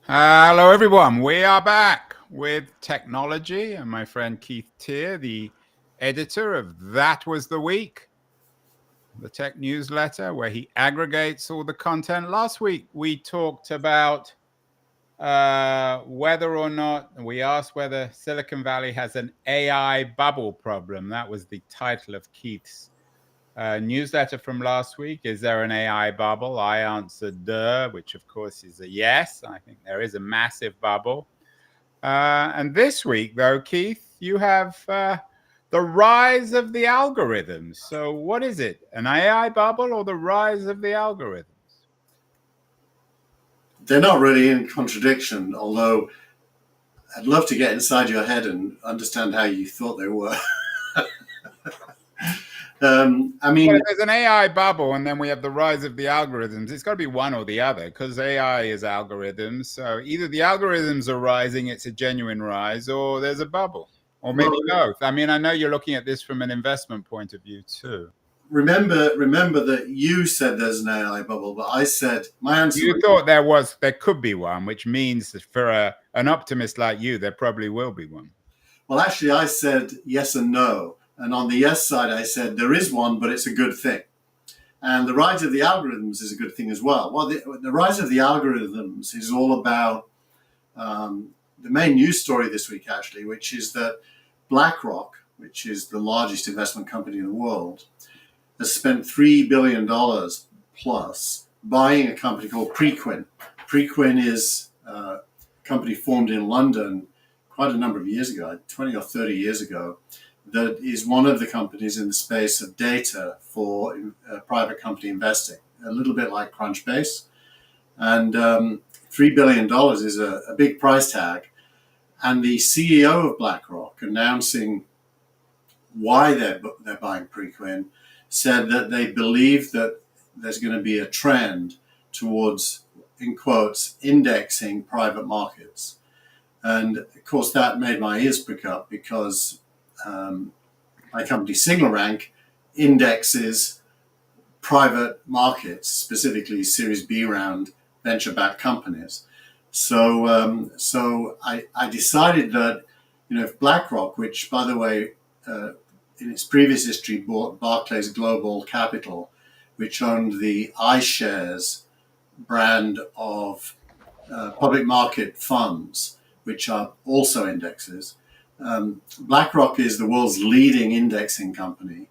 Hello, everyone. We are back with technology, and my friend Keith Teare, the editor of That Was the Week, the tech newsletter where he aggregates all the content. Last week, we talked about whether or not we asked whether Silicon Valley has an AI bubble problem. That was the title of Keith's newsletter from last week. Is there an AI bubble? I answered duh, which of course is a yes. I think there is a massive bubble. And this week, though, Keith, you have the rise of the algorithms. So, what is it? An AI bubble or the rise of the algorithms? They're not really in contradiction, although I'd love to get inside your head and understand how you thought they were. I Well, mean, if there's an AI bubble and then we have the rise of the algorithms, it's got to be one or the other because AI is algorithms. So either the algorithms are rising, it's a genuine rise, or there's a bubble, or maybe well, both. I mean, I know you're looking at this from an investment point of view too. remember that you said there's an AI bubble, but I said my answer You was, thought there could be one, which means that for an optimist like you, there probably will be one. well, actually, I said yes and no. And on the yes side, I said there is one, but it's a good thing. And the rise of the algorithms is a good thing as well. Well, the rise of the algorithms is all about the main news story this week, actually, which is that BlackRock, which is the largest investment company in the world, has spent $3 billion plus buying a company called Preqin. Preqin is a company formed in London quite a number of years ago, 20 or 30 years ago, that is one of the companies in the space of data for private company investing, a little bit like Crunchbase. And $3 billion is a big price tag. And the CEO of BlackRock announcing why they're buying Preqin said that they believe that there's going to be a trend towards, in quotes, indexing private markets. And of course, that made my ears prick up because my company, Signal Rank, indexes private markets, specifically Series B round venture-backed companies. So I decided that, if BlackRock, which by the way, in its previous history bought Barclays Global Capital, which owned the iShares brand of public market funds, which are also indexes. BlackRock is the world's leading indexing company.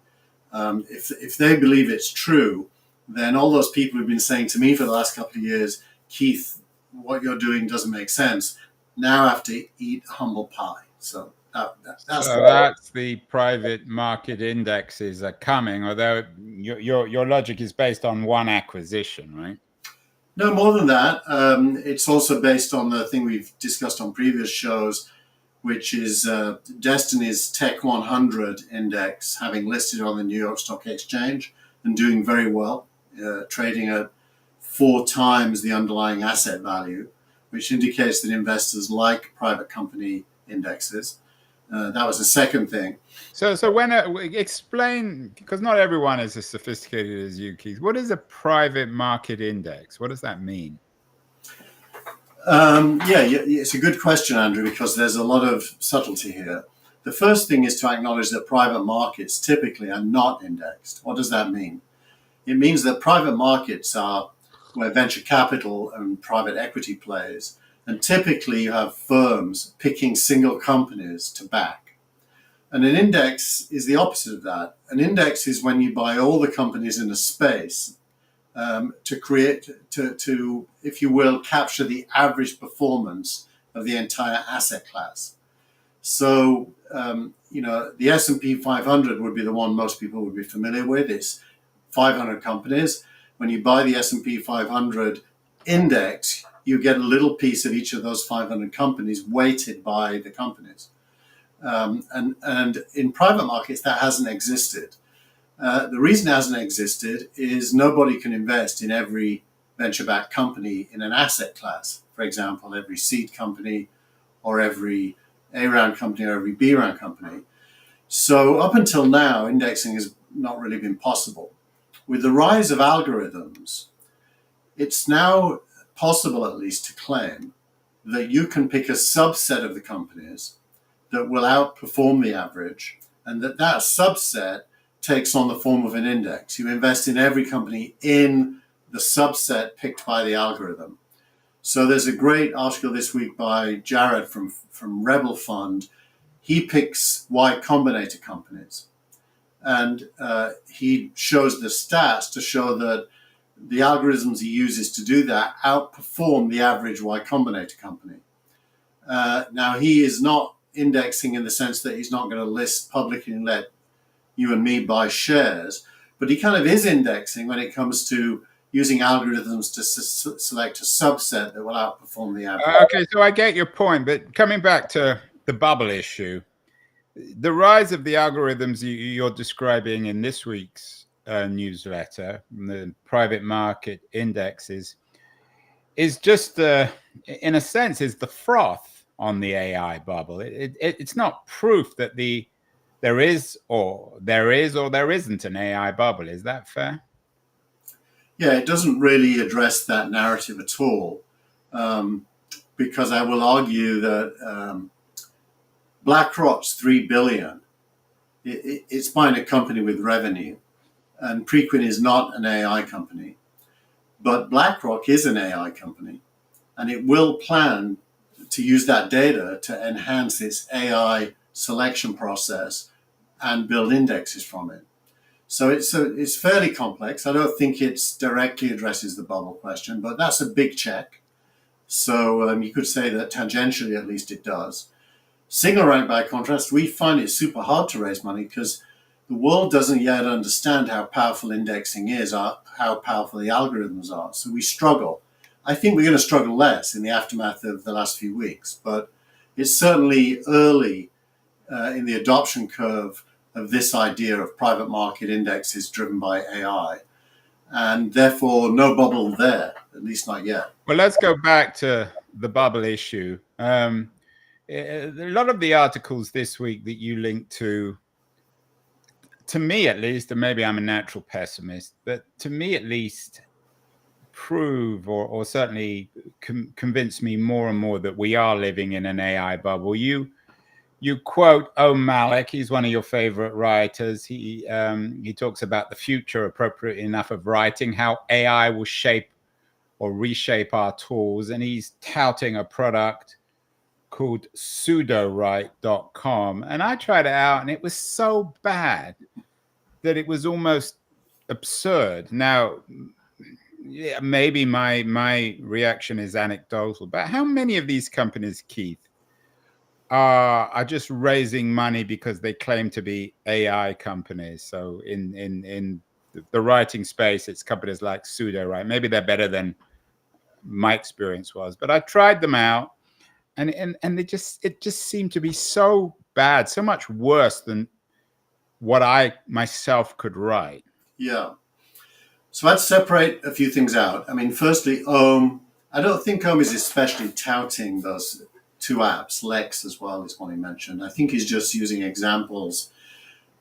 If they believe it's true, then all those people who've been saying to me for the last couple of years, Keith, what you're doing doesn't make sense, now have to eat humble pie. So that's So that's the private market indexes are coming, although your logic is based on one acquisition, right? no more than that. It's also based on the thing we've discussed on previous shows, which is Destiny's Tech 100 index, having listed on the New York Stock Exchange and doing very well, trading at 4 times the underlying asset value, which indicates that investors like private company indexes. That was the second thing. So when explain, because not everyone is as sophisticated as you, Keith. What is a private market index? What does that mean? Yeah, it's a good question, Andrew, because there's a lot of subtlety here. The first thing is to acknowledge that private markets typically are not indexed. What does that mean? It means that private markets are where venture capital and private equity plays, and typically you have firms picking single companies to back. And an index is the opposite of that. An index is when you buy all the companies in a space to create, to, if you will, capture the average performance of the entire asset class. So, the S&P 500 would be the one most people would be familiar with. It's 500 companies. When you buy the S&P 500 index, you get a little piece of each of those 500 companies weighted by the companies. And in private markets, that hasn't existed. The reason it hasn't existed is nobody can invest in every venture-backed company in an asset class. For example, every seed company or every A-round company or every B-round company. So up until now, indexing has not really been possible. With the rise of algorithms, it's now possible at least to claim that you can pick a subset of the companies that will outperform the average, and that subset takes on the form of an index. You invest in every company in the subset picked by the algorithm. So there's a great article this week by Jared from Rebel Fund. He picks Y Combinator companies, and he shows the stats to show that the algorithms he uses to do that outperform the average Y Combinator company. Now, he is not indexing in the sense that he's not going to list publicly and let you and me buy shares, but he kind of is indexing when it comes to using algorithms to select a subset that will outperform the average. Okay, so I get your point, but coming back to the bubble issue, the rise of the algorithms you're describing in this week's newsletter, the private market indexes, is just, in a sense, is the froth on the AI bubble. It's not proof that there is or there isn't an AI bubble. Is that fair? Yeah, it doesn't really address that narrative at all, because I will argue that BlackRock's $3 billion, it's buying a company with revenue, and Preqin is not an AI company, but BlackRock is an AI company, and it will plan to use that data to enhance its AI selection process and build indexes from it. So it's fairly complex. I don't think it directly addresses the bubble question, but that's a big check. So you could say that tangentially, at least, it does. SignalRank, by contrast, we find it super hard to raise money because the world doesn't yet understand how powerful indexing is, how powerful the algorithms are. So we struggle. I think we're going to struggle less in the aftermath of the last few weeks, but it's certainly early in the adoption curve of this idea of private market indexes driven by AI, and therefore no bubble there, at least not yet. Well, let's go back to the bubble issue. A lot of the articles this week that you linked to me at least, and maybe I'm a natural pessimist, but to me at least, prove or certainly convince me more and more that we are living in an AI bubble. You quote Om Malik. He's one of your favorite writers. He talks about the future, appropriate enough, of writing, how AI will shape or reshape our tools. And he's touting a product called pseudowrite.com. And I tried it out, and it was so bad that it was almost absurd. Now, yeah, maybe my reaction is anecdotal, but how many of these companies, Keith, are just raising money because they claim to be AI companies? So in the writing space, it's companies like PseudoWrite. Maybe they're better than my experience was, but I tried them out, and it just seemed to be so bad, so much worse than what I myself could write. Yeah. So I'd separate a few things out. I mean, firstly, Om. I don't think Om is especially touting those two apps. Lex as well is one he mentioned. I think he's just using examples.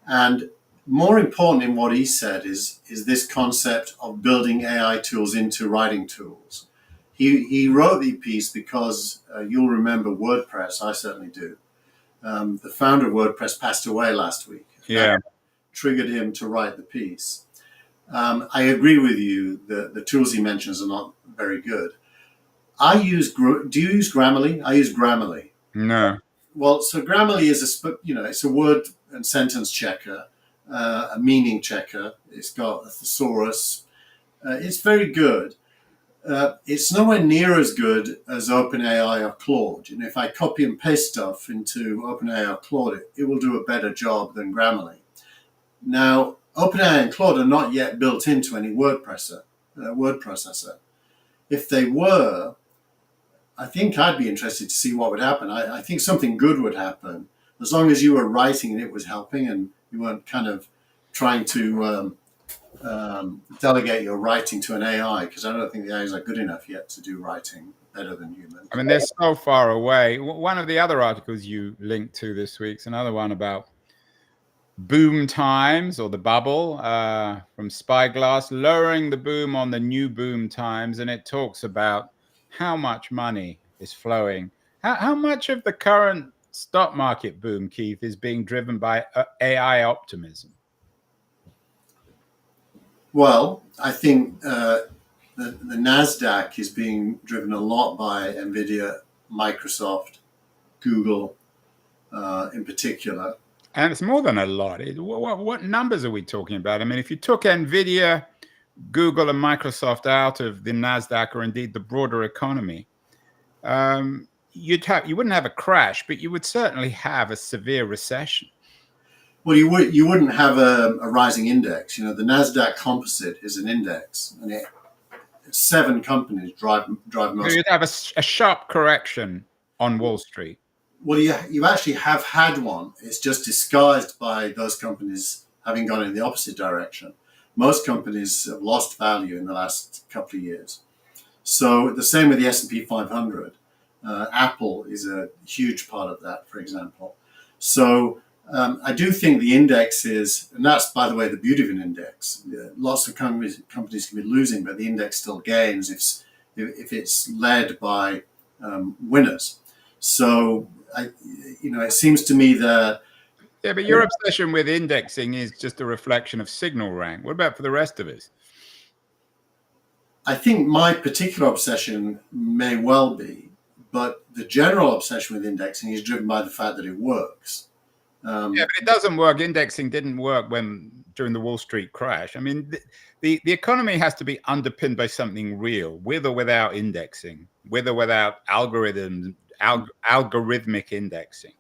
And more important in what he said is this concept of building AI tools into writing tools. He wrote the piece because you'll remember WordPress. I certainly do. The founder of WordPress passed away last week. Yeah. That triggered him to write the piece. I agree with you. The tools he mentions are not very good. Do you use Grammarly? I use Grammarly. No. Well, so Grammarly is it's a word and sentence checker, a meaning checker. It's got a thesaurus. It's very good. It's nowhere near as good as OpenAI or Claude. If I copy and paste stuff into OpenAI or Claude, it will do a better job than Grammarly. Now, OpenAI and Claude are not yet built into any word processor. If they were, I think I'd be interested to see what would happen. I think something good would happen, as long as you were writing and it was helping, and you weren't kind of trying to delegate your writing to an AI, because I don't think the AIs are good enough yet to do writing better than humans. I mean, they're so far away. One of the other articles you linked to this week is another one about boom times, or the bubble, from Spyglass, lowering the boom on the new boom times. And it talks about how much money is flowing. How much of the current stock market boom, Keith, is being driven by AI optimism? Well, I think the NASDAQ is being driven a lot by NVIDIA, Microsoft, Google in particular. And it's more than a lot. What numbers are we talking about? I mean, if you took NVIDIA, Google, and Microsoft out of the NASDAQ, or indeed the broader economy, you wouldn't have a crash, but you would certainly have a severe recession. Well, you wouldn't have a rising index. You know, the NASDAQ Composite is an index, and 7 companies drive most. So you'd have a sharp correction on Wall Street. Well, you actually have had one. It's just disguised by those companies having gone in the opposite direction. Most companies have lost value in the last couple of years. So the same with the S&P 500. Apple is a huge part of that, for example. So I do think the index is, and that's, by the way, the beauty of an index. Lots of companies can be losing, but the index still gains if it's led by winners. So, it seems to me that... Yeah, but your obsession with indexing is just a reflection of signal rank. What about for the rest of us? I think my particular obsession may well be, but the general obsession with indexing is driven by the fact that it works. Yeah, but it doesn't work. Indexing didn't work during the Wall Street crash. I mean, the economy has to be underpinned by something real, with or without indexing, with or without algorithmic indexing.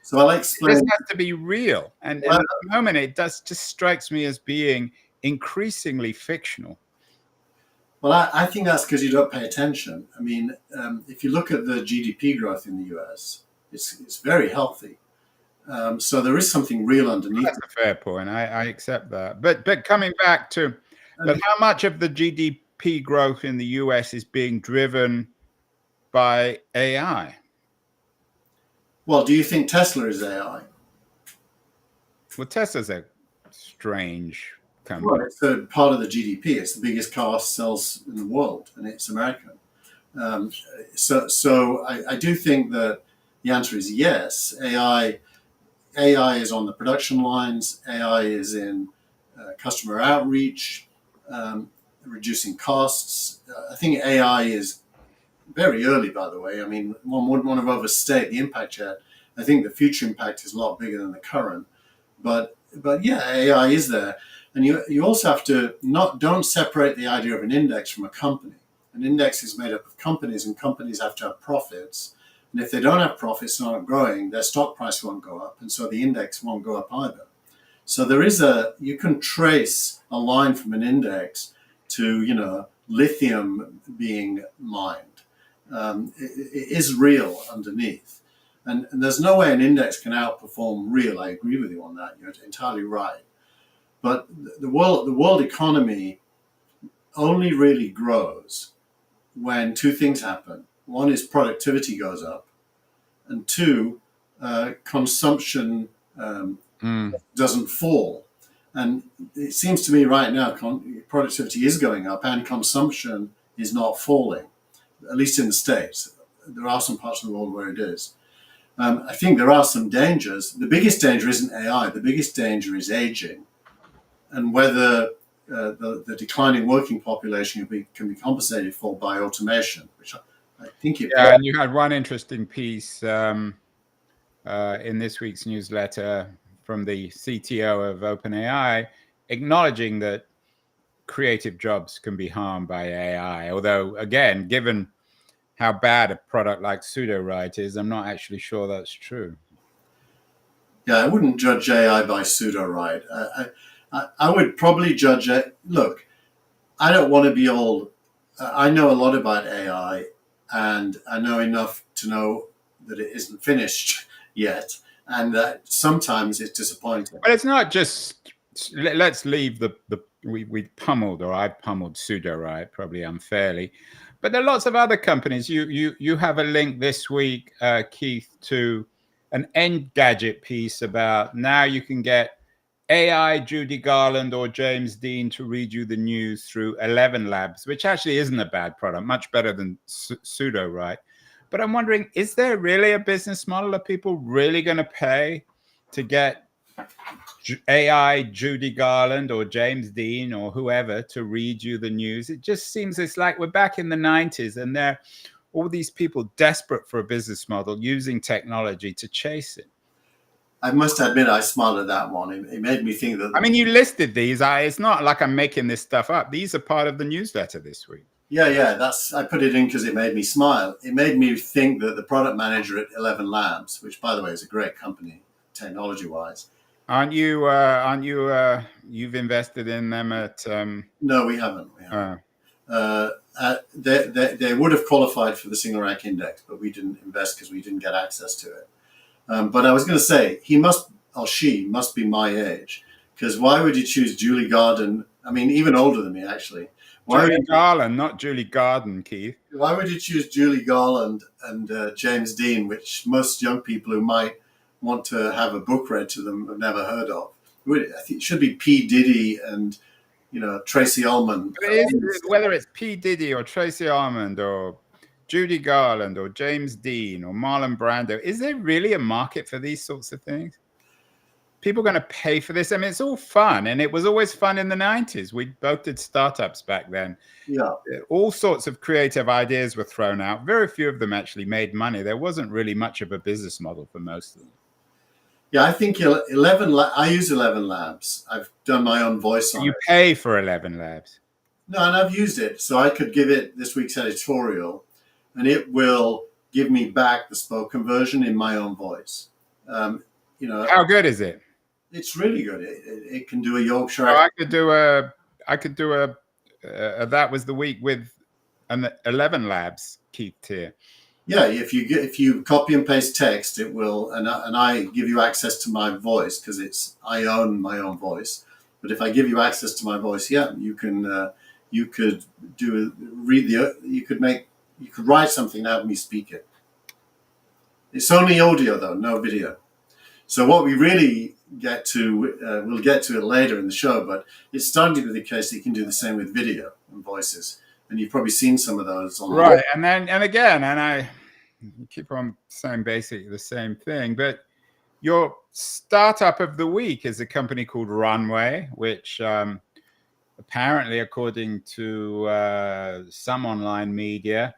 So I'll explain. This has to be real, and at the moment, it just strikes me as being increasingly fictional. Well, I think that's because you don't pay attention. I mean, if you look at the GDP growth in the US, it's very healthy. So there is something real underneath. That's a fair point. I accept that. But coming back to how much of the GDP growth in the US is being driven by AI? Well, do you think Tesla is AI? Well, Tesla's a strange company. Well, it's a part of the GDP. It's the biggest car sales in the world, and it's American. So I do think that the answer is yes. AI is on the production lines. AI is in customer outreach, reducing costs. I think AI is very early, by the way. I mean, one wouldn't want to overstate the impact yet. I think the future impact is a lot bigger than the current. But yeah, AI is there. And you also have to don't separate the idea of an index from a company. An index is made up of companies, and companies have to have profits. And if they don't have profits and aren't growing, their stock price won't go up, and so the index won't go up either. So you can trace a line from an index to, lithium being mined. It is real underneath. And there's no way an index can outperform real. I agree with you on that. You're entirely right. But the world economy only really grows when 2 things happen. One is productivity goes up, and 2, consumption doesn't fall. And it seems to me right now productivity is going up and consumption is not falling, at least in the States. There are some parts of the world where it is. I think there are some dangers. The biggest danger isn't AI. The biggest danger is aging, and whether the declining working population can be compensated for by automation, which I think it. Yeah, and you had one interesting piece in this week's newsletter from the CTO of OpenAI, acknowledging that creative jobs can be harmed by AI. Although, again, given how bad a product like Sudowrite is, I'm not actually sure that's true. Yeah, I wouldn't judge AI by Sudowrite. I would probably judge it. Look, I don't want to be old. I know a lot about AI, and I know enough to know that it isn't finished yet, and that sometimes it's disappointing. But it's not just. Let's leave we pummeled, or I pummeled Sudowrite, probably unfairly. But there are lots of other companies. You have a link this week, Keith, to an Engadget piece about now you can get AI Judy Garland or James Dean to read you the news through 11 Labs, which actually isn't a bad product, much better than Sudowrite. But I'm wondering, is there really a business model? Are people really going to pay to get AI Judy Garland or James Dean or whoever to read you the news? It just seems it's like we're back in the 90s and there are all these people desperate for a business model using technology to chase it. I must admit, I smiled at that one. It made me think that. I mean, you listed these. It's not like I'm making this stuff up. These are part of the newsletter this week. Yeah. I put it in because it made me smile. It made me think that the product manager at 11 Labs, which by the way is a great company technology-wise. Aren't you? You've invested in them at? No, we haven't. They would have qualified for the single rank index, but we didn't invest because we didn't get access to it. But I was going to say, he must, or she must be my age, because why would you choose Julie Garden? I mean, even older than me, actually. Julie Garland, not Julie Garden, Keith. Why would you choose Julie Garland and James Dean, which most young people who might want to have a book read to them have never heard of? I think it should be P. Diddy and, Tracy Ullman. Whether it's P. Diddy or Tracy Ullman or Judy Garland or James Dean or Marlon Brando, is there really a market for these sorts of things? People are going to pay for this? I mean, it's all fun, and it was always fun in the 90s. We both did startups back then. Yeah. All sorts of creative ideas were thrown out. Very few of them actually made money. There wasn't really much of a business model for most of them. Yeah, I think I use 11 Labs. I've done my own voice on it. You pay for 11 Labs? No, and I've used it. So I could give it this week's editorial, and it will give me back the spoken version in my own voice. How good is it? It's really good. It can do a Yorkshire. So I could do a that was the week with an 11 Labs Keith Tier. Yeah, if you copy and paste text, it will, and I give you access to my voice because I own my own voice. But if I give you access to my voice, yeah, you could write something and have me speak it. It's only audio though, no video. So what we really get to, we'll get to it later in the show, but it's starting to be the case that you can do the same with video and voices. And you've probably seen some of those online. Right, and I keep on saying basically the same thing, but your startup of the week is a company called Runway, which apparently, according to some online media,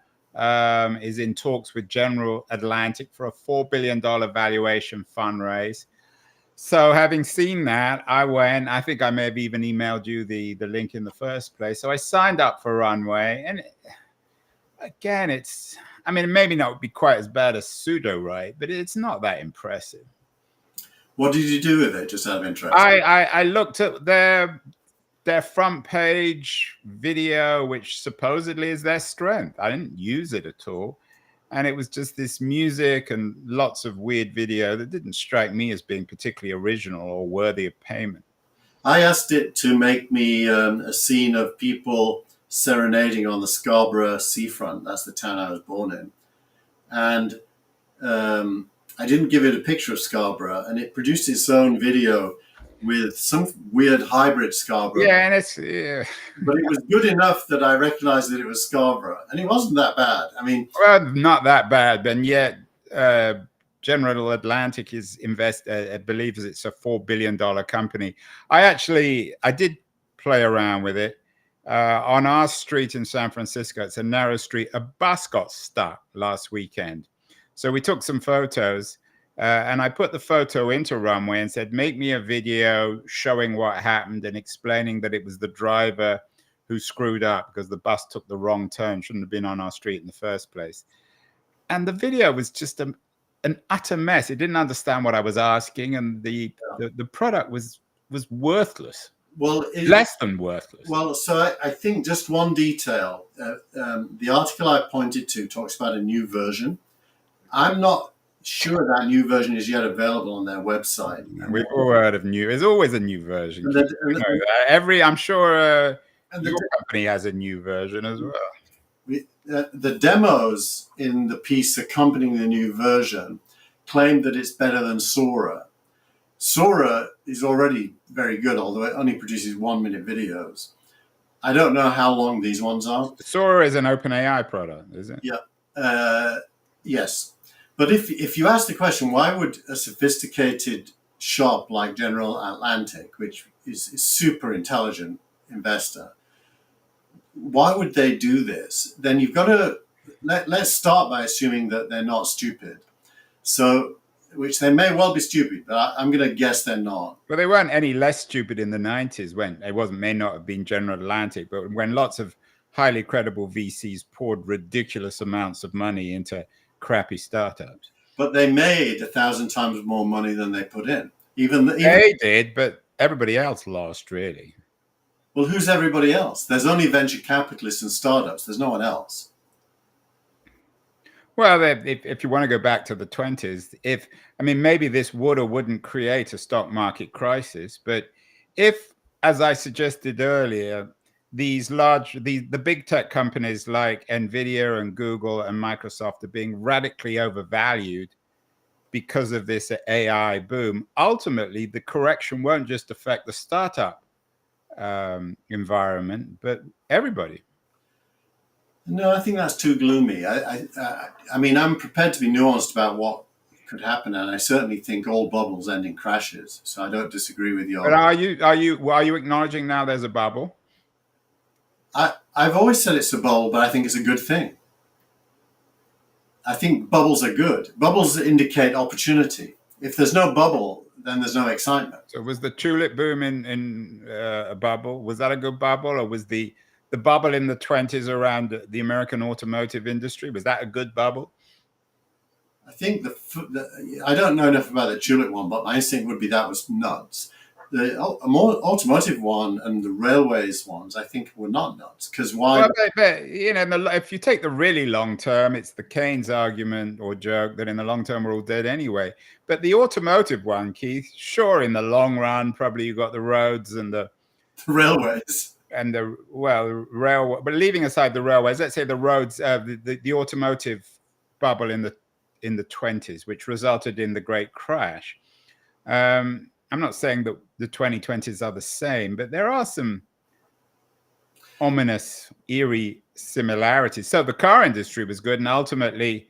is in talks with General Atlantic for a $4 billion valuation fundraise. So having seen that, I think I may have even emailed you the link in the first place. So I signed up for Runway. And again, maybe not be quite as bad as Sudowrite, but it's not that impressive. What did you do with it, just out of interest? I looked at their front page video, which supposedly is their strength. I didn't use it at all. And it was just this music and lots of weird video that didn't strike me as being particularly original or worthy of payment. I asked it to make me a scene of people serenading on the Scarborough seafront. That's the town I was born in. And I didn't give it a picture of Scarborough, and it produced its own video with some weird hybrid Scarborough. Yeah, and but it was good enough that I recognized that it was Scarborough, and it wasn't that bad. I mean, well, not that bad, but yet General Atlantic is believes it's a $4 billion company. I did play around with it on our street in San Francisco. It's a narrow street. A bus got stuck last weekend, so we took some photos. And I put the photo into Runway and said, make me a video showing what happened and explaining that it was the driver who screwed up because the bus took the wrong turn, shouldn't have been on our street in the first place. And the video was just an utter mess. It didn't understand what I was asking, and the product was worthless. Well, less than worthless. Well, so I think just one detail. The article I pointed to talks about a new version. I'm not sure that new version is yet available on their website. We've all heard of new. There's always a new version. I'm sure your company has a new version as well. The demos in the piece accompanying the new version claim that it's better than Sora. Sora is already very good, although it only produces 1-minute videos. I don't know how long these ones are. Sora is an OpenAI product, is it? Yeah. Yes, but if you ask the question, why would a sophisticated shop like General Atlantic, which is a super intelligent investor, why would they do this? Then you've got to let's start by assuming that they're not stupid. So, which they may well be stupid, but I'm going to guess they're not. Well, they weren't any less stupid in the 90s when it may not have been General Atlantic, but when lots of highly credible VCs poured ridiculous amounts of money into crappy startups. But they made 1,000 times more money than they put in. They did, but everybody else lost, really. Well, who's everybody else? There's only venture capitalists and startups. There's no one else. Well, if you want to go back to the 20s, maybe this would or wouldn't create a stock market crisis, but if, as I suggested earlier, the big tech companies like Nvidia and Google and Microsoft are being radically overvalued because of this AI boom, ultimately the correction won't just affect the startup environment, but everybody. No, I think that's too gloomy. I mean, I'm prepared to be nuanced about what could happen, and I certainly think all bubbles end in crashes. So I don't disagree with you. But are you acknowledging now there's a bubble? I've always said it's a bubble, but I think it's a good thing. I think bubbles are good. Bubbles indicate opportunity. If there's no bubble, then there's no excitement. So was the tulip boom in a bubble? Was that a good bubble, or was the bubble in the 20s around the American automotive industry, was that a good bubble? I think I don't know enough about the tulip one, but my instinct would be that was nuts. The automotive one and the railways ones, I think, were not nuts. Because why? Well, but, if you take the really long term, it's the Keynes argument or joke that in the long term we're all dead anyway. But the automotive one, Keith, sure, in the long run, probably you got the roads and the railways. And railway, but leaving aside the railways, let's say the roads, the automotive bubble in the 20s, which resulted in the Great Crash. I'm not saying that the 2020s are the same, but there are some ominous, eerie similarities. So the car industry was good, and ultimately,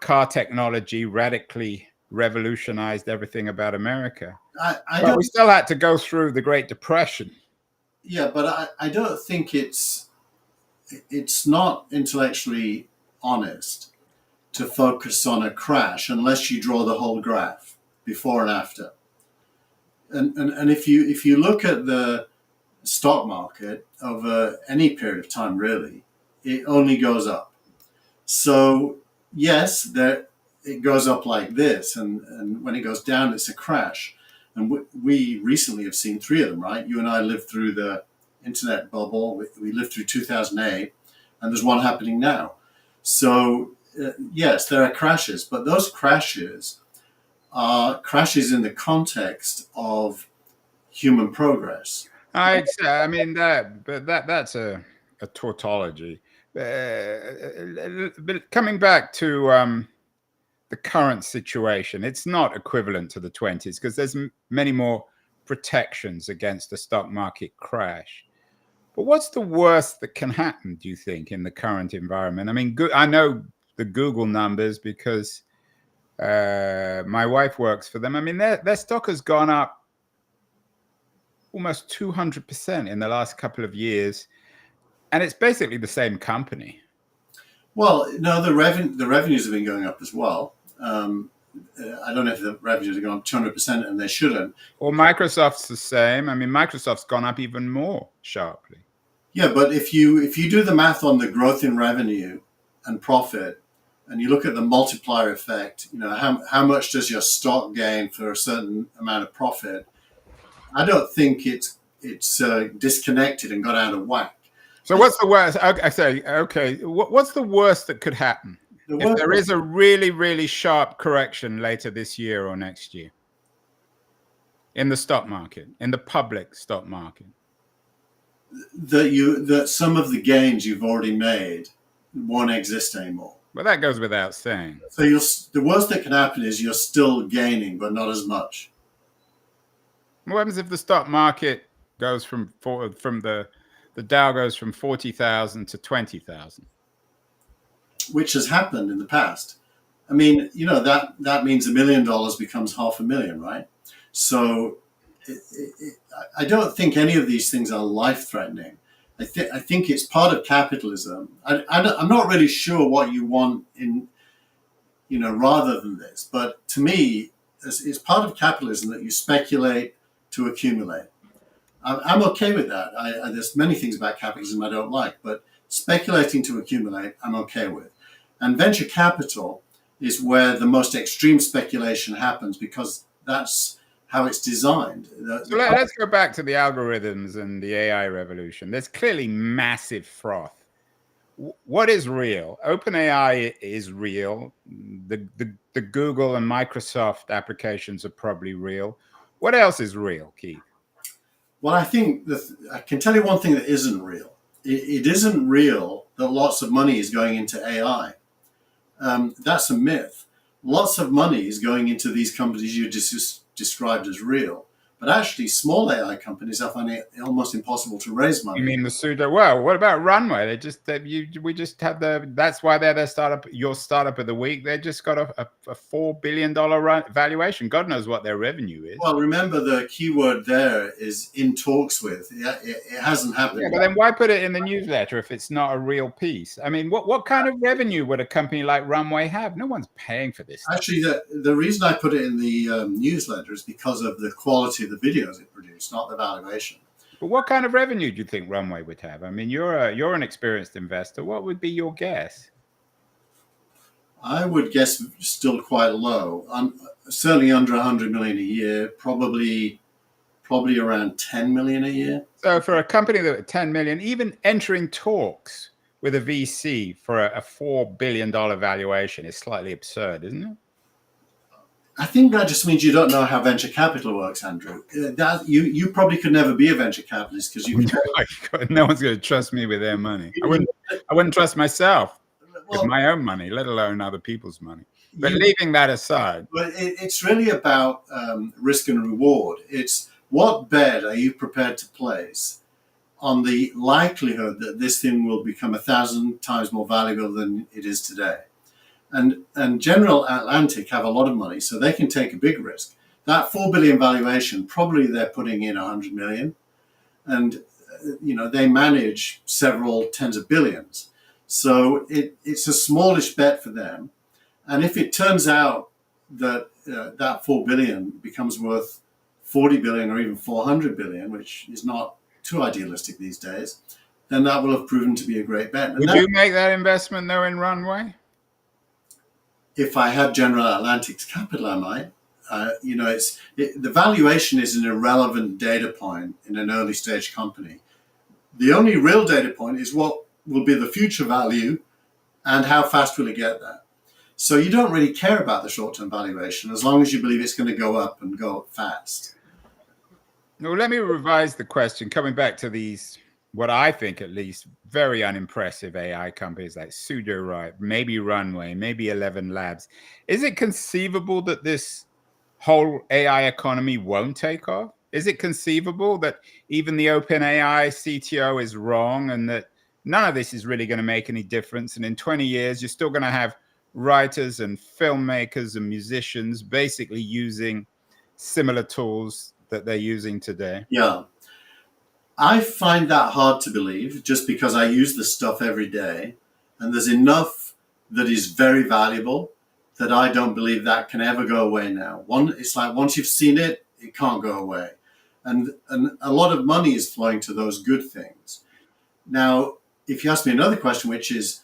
car technology radically revolutionized everything about America. But we still had to go through the Great Depression. Yeah, but I don't think it's not intellectually honest to focus on a crash unless you draw the whole graph before and after. And if you look at the stock market over any period of time, really, it only goes up. So yes, it goes up like this, and when it goes down, it's a crash. And we recently have seen 3 of them, right? You and I lived through the internet bubble. We lived through 2008, and there's one happening now. So, yes, there are crashes, but those crashes are crashes in the context of human progress. That's a tautology. But coming back to the current situation, it's not equivalent to the 20s because there's many more protections against a stock market crash. But what's the worst that can happen, do you think, in the current environment? I mean, I know the Google numbers because my wife works for them. I mean, their stock has gone up almost 200% in the last couple of years, and it's basically the same company. Well, no, the revenues have been going up as well. I don't know if the revenues are going up 200%, and they shouldn't. Or Microsoft's the same. I mean, Microsoft's gone up even more sharply. Yeah, but if you do the math on the growth in revenue and profit, and you look at the multiplier effect, how much does your stock gain for a certain amount of profit? I don't think it's disconnected and got out of whack. So what's the worst? Okay. What's the worst that could happen if there is a really, really sharp correction later this year or next year in the stock market, in the public stock market? That some of the gains you've already made won't exist anymore. Well, that goes without saying. So the worst that can happen is you're still gaining, but not as much. What happens if the stock market goes from the Dow goes from 40,000 to 20,000? Which has happened in the past. I mean, that means $1 million becomes $500,000, right? So I don't think any of these things are life-threatening. I think it's part of capitalism. I'm not really sure what you want in, rather than this. But to me, it's part of capitalism that you speculate to accumulate. I'm okay with that. There's many things about capitalism I don't like, but speculating to accumulate, I'm okay with. And venture capital is where the most extreme speculation happens because that's how it's designed. So let's go back to the algorithms and the AI revolution. There's clearly massive froth. What is real? OpenAI is real. The Google and Microsoft applications are probably real. What else is real, Keith? Well, I think I can tell you one thing that isn't real. It isn't real that lots of money is going into AI. That's a myth. Lots of money is going into these companies you just described as real. But actually, small AI companies, I find it almost impossible to raise money. You mean the pseudo? Well, what about Runway? We just have that's why they're their startup. Your startup of the week. They just got a $4 billion valuation. God knows what their revenue is. Well, remember the keyword there is in talks with. It hasn't happened. Yeah, but then why put it in the newsletter if it's not a real piece? I mean, what kind of revenue would a company like Runway have? No one's paying for this. Actually, the reason I put it in the newsletter is because of the quality of the videos it produced, not the valuation. But what kind of revenue do you think Runway would have? I mean, you're an experienced investor. What would be your guess? I would guess still quite low. Certainly under 100 million a year. Probably around 10 million a year. So for a company that 10 million, even entering talks with a VC for a $4 billion valuation is slightly absurd, isn't it? I think that just means you don't know how venture capital works, Andrew. You probably could never be a venture capitalist because no one's going to trust me with their money. I wouldn't trust myself with my own money, let alone other people's money. But leaving that aside, but it's really about risk and reward. It's what bet are you prepared to place on the likelihood that this thing will become 1,000 times more valuable than it is today. And General Atlantic have a lot of money, so they can take a big risk. That 4 billion valuation, probably they're putting in 100 million, and they manage several tens of billions. So it's a smallish bet for them. And if it turns out that that 4 billion becomes worth 40 billion or even 400 billion, which is not too idealistic these days, then that will have proven to be a great bet. Would you make that investment though in Runway? If I had General Atlantic's capital, I might. The valuation is an irrelevant data point in an early stage company. The only real data point is what will be the future value and how fast will it get there. So you don't really care about the short-term valuation as long as you believe it's going to go up and go up fast. Well, let me revise the question. Coming back to these, what I think at least, very unimpressive AI companies like SudoRight, maybe Runway, maybe 11 Labs. Is it conceivable that this whole AI economy won't take off? Is it conceivable that even the OpenAI CTO is wrong and that none of this is really going to make any difference? And in 20 years, you're still going to have writers and filmmakers and musicians basically using similar tools that they're using today? Yeah. I find that hard to believe just because I use this stuff every day, and there's enough that is very valuable that I don't believe that can ever go away now. It's like once you've seen it, it can't go away. And a lot of money is flowing to those good things. Now, if you ask me another question, which is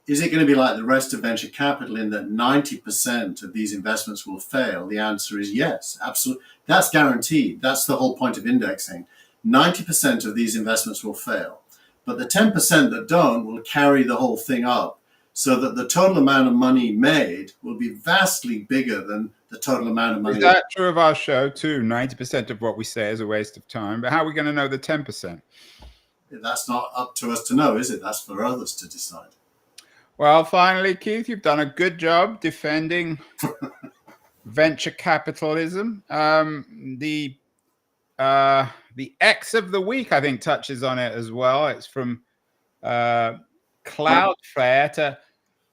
it going to be like the rest of venture capital in that 90% of these investments will fail? The answer is yes, absolutely. That's guaranteed. That's the whole point of indexing. 90% of these investments will fail, but the 10% that don't will carry the whole thing up so that the total amount of money made will be vastly bigger than the total amount of money. Is that true of our show too? 90% of what we say is a waste of time, but how are we going to know the 10%? That's not up to us to know, is it? That's for others to decide. Well, finally, Keith, you've done a good job defending venture capitalism. The X of the week, I think, touches on it as well. It's from Cloudflare to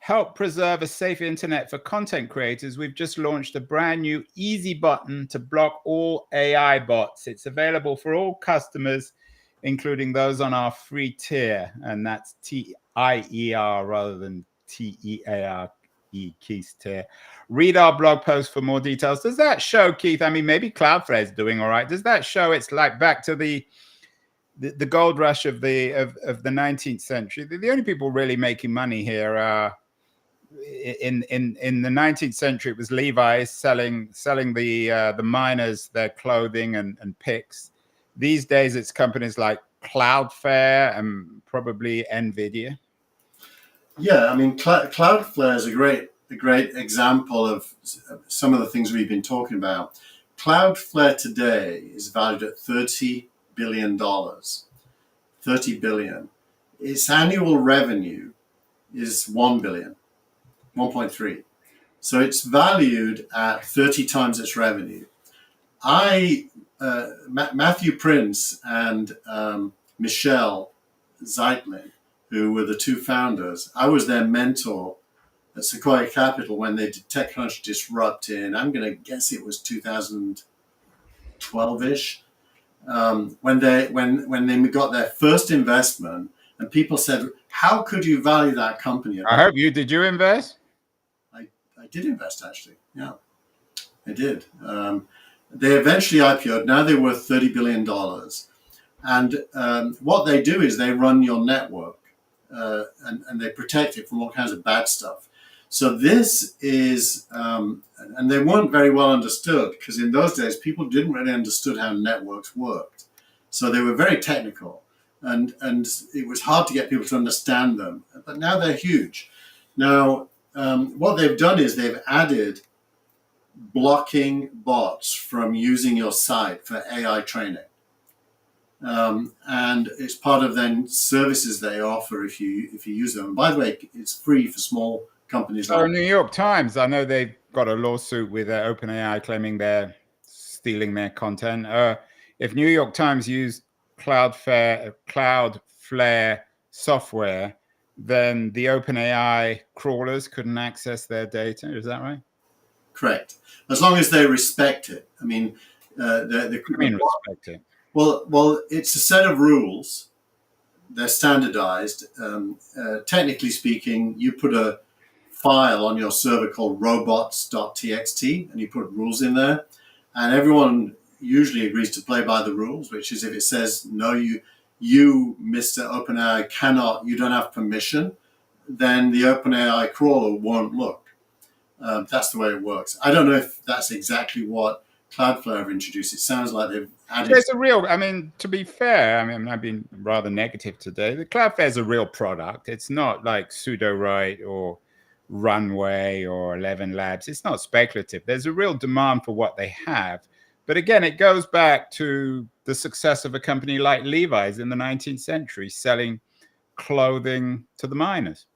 help preserve a safe internet for content creators, we've just launched a brand new easy button to block all AI bots. It's available for all customers, including those on our free tier, and that's TIER rather than TEARE, Keith's tier. Read our blog post for more details. Does that show, Keith? I mean, maybe Cloudflare is doing all right. Does that show it's like back to the gold rush of the 19th century? The only people really making money here are in the 19th century, it was Levi's selling the miners their clothing and picks. These days, it's companies like Cloudflare and probably NVIDIA. Yeah, I mean, Cloudflare is a great example of some of the things we've been talking about. Cloudflare today is valued at $30 billion. $30 billion. Its annual revenue is $1 billion. 1.3. So it's valued at 30 times its revenue. Matthew Prince and Michelle Zeitlin, who were the two founders, I was their mentor at Sequoia Capital when they did TechCrunch Disrupt in, I'm going to guess it was 2012-ish, when they got their first investment, and people said, how could you value that company? Did you invest? I did invest, actually. Yeah, I did. They eventually IPO'd. Now they're worth $30 billion. And what they do is they run your network and they protect it from all kinds of bad stuff. So this is, and they weren't very well understood because in those days, people didn't really understood how networks worked. So they were very technical and it was hard to get people to understand them. But now they're huge. Now, what they've done is they've added blocking bots from using your site for AI training. And it's part of then services they offer if you use them. And by the way, it's free for small companies. So New York Times, I know they've got a lawsuit with OpenAI claiming they're stealing their content. If New York Times used Cloudflare software, then the OpenAI crawlers couldn't access their data. Is that right? Correct. As long as they respect it. I mean, respect it? Well, it's a set of rules. They're standardized. Technically speaking, you put a file on your server called robots.txt, and you put rules in there, and everyone usually agrees to play by the rules, which is if it says no, you, Mr. OpenAI, you don't have permission, then the OpenAI crawler won't look. That's the way it works. I don't know if that's exactly what Cloudflare have introduced. It sounds like they've added. There's a real, to be fair, I've been rather negative today. The Cloudflare is a real product. It's not like Sudowrite or Runway or 11 Labs. It's not speculative. There's a real demand for what they have. But again, it goes back to the success of a company like Levi's in the 19th century, selling clothing to the miners.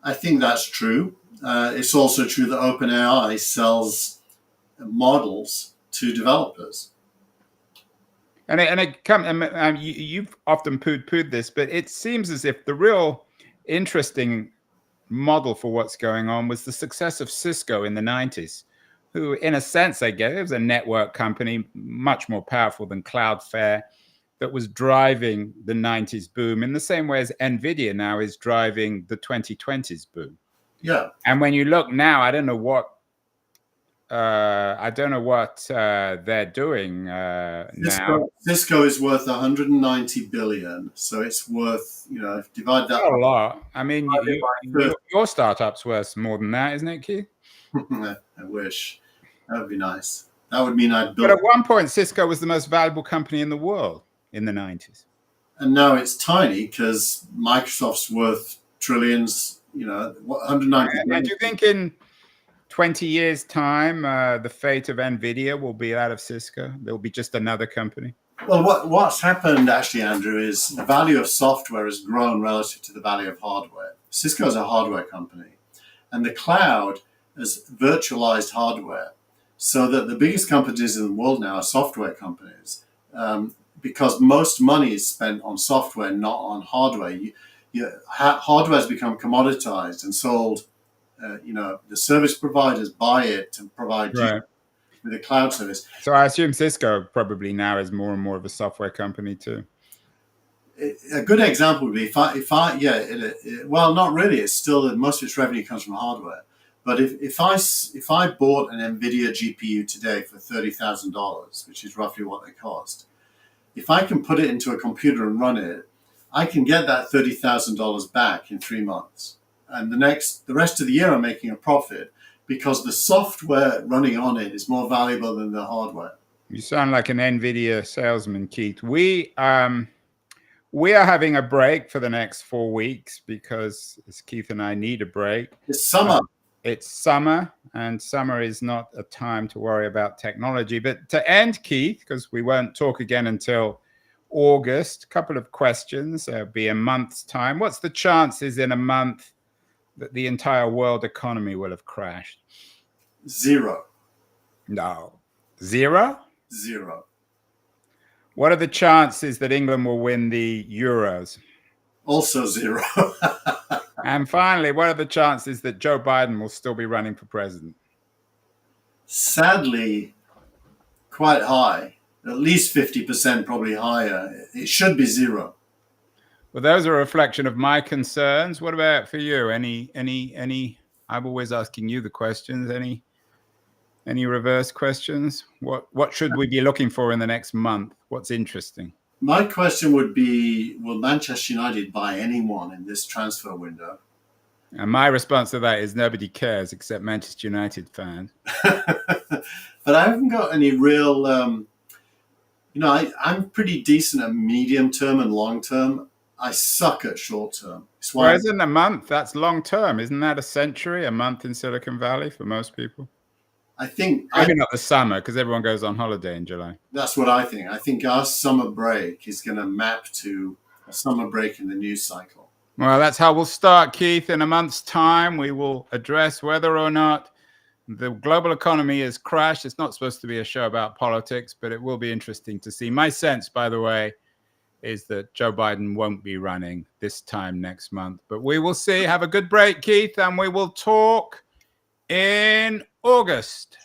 I think that's true. It's also true that OpenAI sells models to developers. You've often pooed this, but it seems as if the real interesting model for what's going on was the success of Cisco in the 90s, who, in a sense, I guess, it was a network company much more powerful than Cloudflare that was driving the 90s boom in the same way as NVIDIA now is driving the 2020s boom. Yeah. And when you look now, I don't know what they're doing now. Cisco is worth 190 billion, so it's worth, divide that. A lot. Your startup's worth more than that, isn't it, Keith? I wish. That would be nice. That would mean I'd build. But at one point, Cisco was the most valuable company in the world in the 90s. And now it's tiny because Microsoft's worth trillions, 190 billion. And do you think in 20 years' time, the fate of NVIDIA will be that of Cisco? There'll be just another company? Well, what's happened, actually, Andrew, is the value of software has grown relative to the value of hardware. Cisco is a hardware company, and the cloud has virtualized hardware, so that the biggest companies in the world now are software companies, because most money is spent on software, not on hardware. hardware has become commoditized and sold. The service providers buy it to provide you Right. with a cloud service. So I assume Cisco probably now is more and more of a software company too. A good example would be well, not really. It's still most of its revenue comes from hardware. But if I bought an NVIDIA GPU today for $30,000, which is roughly what they cost, if I can put it into a computer and run it, I can get that $30,000 back in 3 months. And the rest of the year, I'm making a profit because the software running on it is more valuable than the hardware. You sound like an NVIDIA salesman, Keith. We are having a break for the next 4 weeks because Keith and I need a break. It's summer. It's summer, and summer is not a time to worry about technology. But to end, Keith, because we won't talk again until August, a couple of questions. There'll be a month's time. What's the chances in a month that the entire world economy will have crashed? 0. No. 0? 0. What are the chances that England will win the Euros? Also 0. And finally, what are the chances that Joe Biden will still be running for president? Sadly, quite high. At least 50%, probably higher. It should be 0. Well, those are a reflection of my concerns. What about for you? Any? I'm always asking you the questions. Any reverse questions? What should we be looking for in the next month? What's interesting? My question would be, will Manchester United buy anyone in this transfer window? And my response to that is nobody cares except Manchester United fans. But I haven't got any real, I'm pretty decent at medium term and long term. I suck at short term. Well, isn't a month? That's long term. Isn't that a century, a month in Silicon Valley for most people? I think maybe not the summer because everyone goes on holiday in July. That's what I think. I think our summer break is going to map to a summer break in the news cycle. Well, that's how we'll start, Keith. In a month's time, we will address whether or not the global economy has crashed. It's not supposed to be a show about politics, but it will be interesting to see. My sense, by the way, is that Joe Biden won't be running this time next month. But we will see. Have a good break, Keith, and we will talk in August.